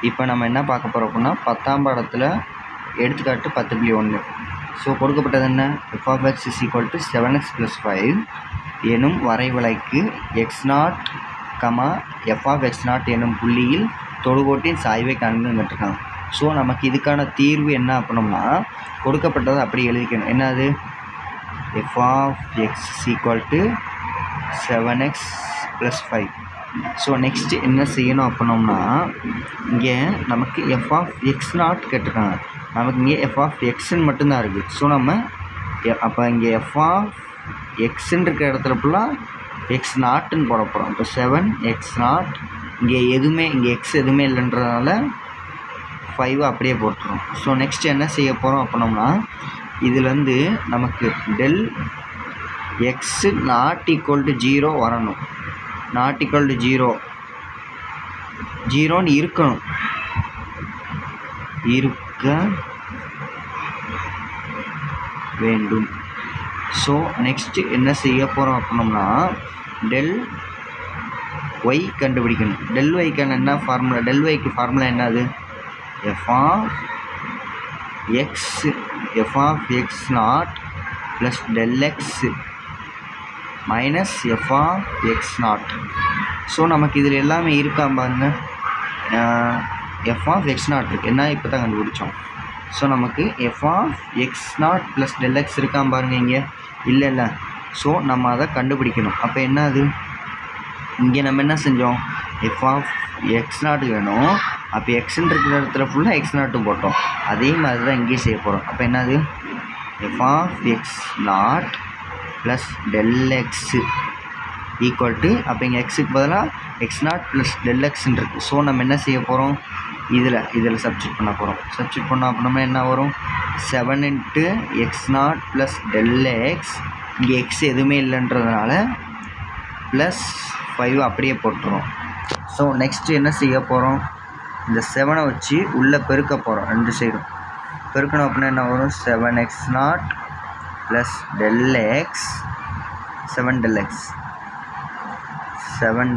இப்போ நம்ம என்ன பார்க்க போகிறோம் அப்படின்னா 10ஆம் பாடத்தில் எடுத்துக்காட்டு 10.1. ஸோ கொடுக்கப்பட்டது என்ன, f(x) = 7x + 5 எனும் வரைவளைக்கு x0, f(x0) எனும் புள்ளியில் தொடுகோட்டின் சாய்வை காண்பதுன்னு கேட்டிருக்காங்க. ஸோ நமக்கு இதுக்கான தீர்வு என்ன அப்படின்னோம்னா, கொடுக்கப்பட்டதை அப்படி எழுதிக்கணும். என்னது, f(x) = 7x + 5. ஸோ நெக்ஸ்ட்டு என்ன செய்யணும் அப்படின்னோம்னா, இங்கே நமக்கு f(x0) கேட்டிருக்காங்க. நமக்கு இங்கே f(xன்னு மட்டும்தான் இருக்குது. ஸோ நம்ம அப்போ இங்கே f(xன்னு இருக்கிற இடத்துல ஃபுல்லாக x0ன்னு போட போகிறோம். இப்போ 7x0, இங்கே x எதுவுமே இல்லைன்றதுனால 5 அப்படியே போட்டுரும். ஸோ நெக்ஸ்ட் என்ன செய்ய போகிறோம் அப்படின்னோம்னா, இதுலேருந்து நமக்கு del x ≠ 0 வரணும். not equal to 0ன்னு இருக்கணும், இருக்க வேண்டும். ஸோ நெக்ஸ்ட்டு என்ன செய்ய போகிறோம் அப்படின்னோம்னா, del y கண்டுபிடிக்கணும். del yக்கான என்ன ஃபார்முலா, del yக்கு ஃபார்முலா என்னது, f(x0) + del x - f(x0). So நமக்கு இதில் எல்லாமே இருக்கா பாருங்க, f(x0) இருக்குது, என்ன இப்போ தான் கண்டுபிடிச்சோம். ஸோ நமக்கு f(x0 + del x) இருக்கா பாருங்க, இங்கே இல்லை. ஸோ நம்ம அதை கண்டுபிடிக்கணும். அப்போ என்ன அது, இங்கே நம்ம என்ன செஞ்சோம், f(x0) வேணும். அப்போ எக்ஸ்ன்னு இருக்கிற இடத்துல ஃபுல்லாக x0 போட்டோம். அதே மாதிரி தான் இங்கேயும் செய்ய போகிறோம். அப்போ என்னது, f(x0 + del x) = அப்போ இங்கே எக்ஸுக்கு பதிலாக x0 + del xன்னு இருக்குது. ஸோ நம்ம என்ன செய்ய போகிறோம், இதில் சப்ஸ்டிட் பண்ண போகிறோம். சப்ஸ்டிட் பண்ணோம் அப்படின்னா என்ன வரும், 7 × x0 + del x, இங்கே எக்ஸ் எதுவுமே இல்லைன்றதுனால +5 அப்படியே போட்டுரும். ஸோ நெக்ஸ்ட்டு என்ன செய்ய போகிறோம், இந்த 7 வச்சு உள்ளே பெருக்க போகிறோம். ரெண்டு சைடும் பெருக்கணும் அப்படின்னா என்ன வரும், 7x0 + del x, 7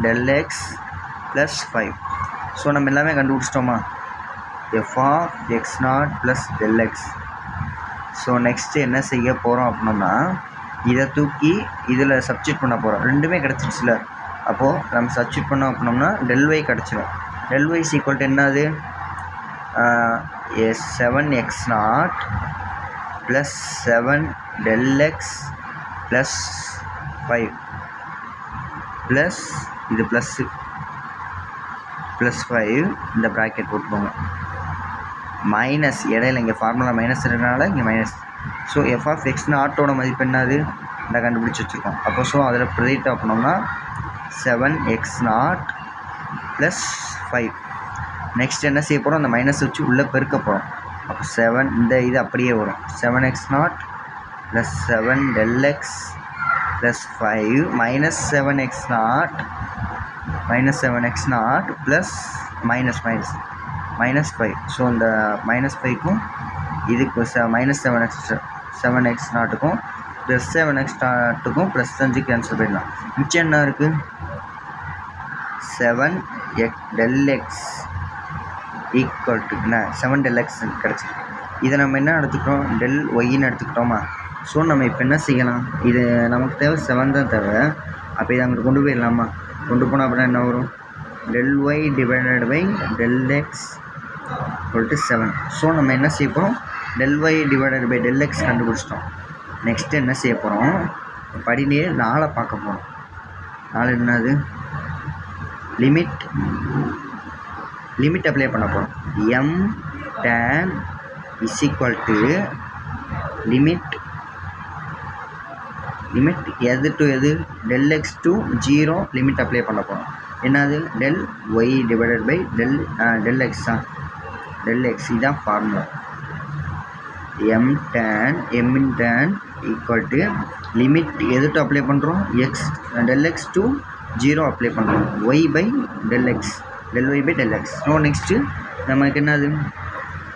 del x + 5. So நம்ம எல்லாமே கண்டுபிடிச்சிட்டோமா, f(x0 + del x). So next என்ன செய்ய போகிறோம் அப்படின்னோம்னா, இதை தூக்கி இதில் சப்ஸ்டிட் பண்ண போகிறோம். ரெண்டுமே கிடச்சிருச்சுல, அப்போது நம்ம சப்ஸ்டிட் பண்ணோம் அப்படின்னோம்னா del y கிடச்சிடும். del y = என்னது, 7x0 + 7 del x + 5 ப்ளஸ் இது +5 இந்த ப்ராக்கெட் போட்டுக்கோங்க, மைனஸ் இடையில இங்கே ஃபார்முலா மைனஸ் இருக்கிறனால இங்கே மைனஸ். ஸோ f(x0) மதிப்பு என்னது, இந்த கண்டுபிடிச்சி வச்சுருக்கோம். அப்போ ஸோ அதில் பிரதிட்டு அப்படின்னோம்னா 7x0 + 5. நெக்ஸ்ட் என்ன செய்ய போகிறோம், அந்த மைனஸ் வச்சு உள்ளே பெருக்க போகிறோம். அப்போ 7 இந்த இது அப்படியே வரும், 7x0 + 7 del x + 5 - 7x0 plus -5. So இந்த -5க்கும் இதுக்கு -7x0க்கும் +7x0க்கும் +5 கேன்சல் பண்ணிடலாம். மிச்சம் என்ன இருக்குது, 7 del x = 7 del x கிடச்சிருக்கு. இதை நம்ம என்ன எடுத்துக்கிட்டோம், del yன்னு எடுத்துக்கிட்டோமா. ஸோ நம்ம இப்போ என்ன செய்யலாம், இது நமக்கு தேவை 7 தான் தேவை. அப்போ இதை அங்கிட்டு கொண்டு போயிடலாமா, கொண்டு போனால் அப்படின்னா என்ன வரும், del y / del x = 7. So நம்ம என்ன செய்ய போகிறோம், del y / del x கண்டுபிடிச்சிட்டோம். நெக்ஸ்ட்டு என்ன செய்ய போகிறோம், படிநிலை 4 பார்க்க போகிறோம். 4 என்னது, லிமிட் அப்ளை பண்ண போகிறோம். m tan = லிமிட் எது டு எது, del x to 0 limit apply பண்ண போகிறோம். என்னது, del y / del x தான், del x இதான் ஃபார்முலா. m tan = லிமிட் எது டு அப்ளை பண்ணுறோம், del x to 0 அப்ளை பண்ணுறோம், y/del x. ஸோ நெக்ஸ்ட்டு நமக்கு என்னது,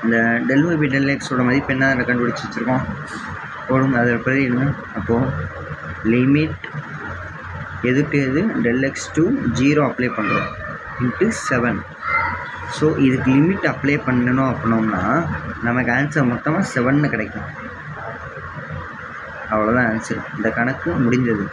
இந்த del y/del x மதிப்பு என்ன அதில் கண்டுபிடிச்சி வச்சுருக்கோம், போடுங்க அதில் பிரதிடுங்க. அப்போது லிமிட் எதுக்கு எது, del x to 0 அப்ளை பண்ணுறோம் × 7. ஸோ இதுக்கு லிமிட் அப்ளை பண்ணணும் அப்படின்னோம்னா நமக்கு ஆன்சர் மொத்தமாக 7 கிடைக்கும். அவ்வளோதான் ஆன்சர். இந்த கணக்கு முடிஞ்சது.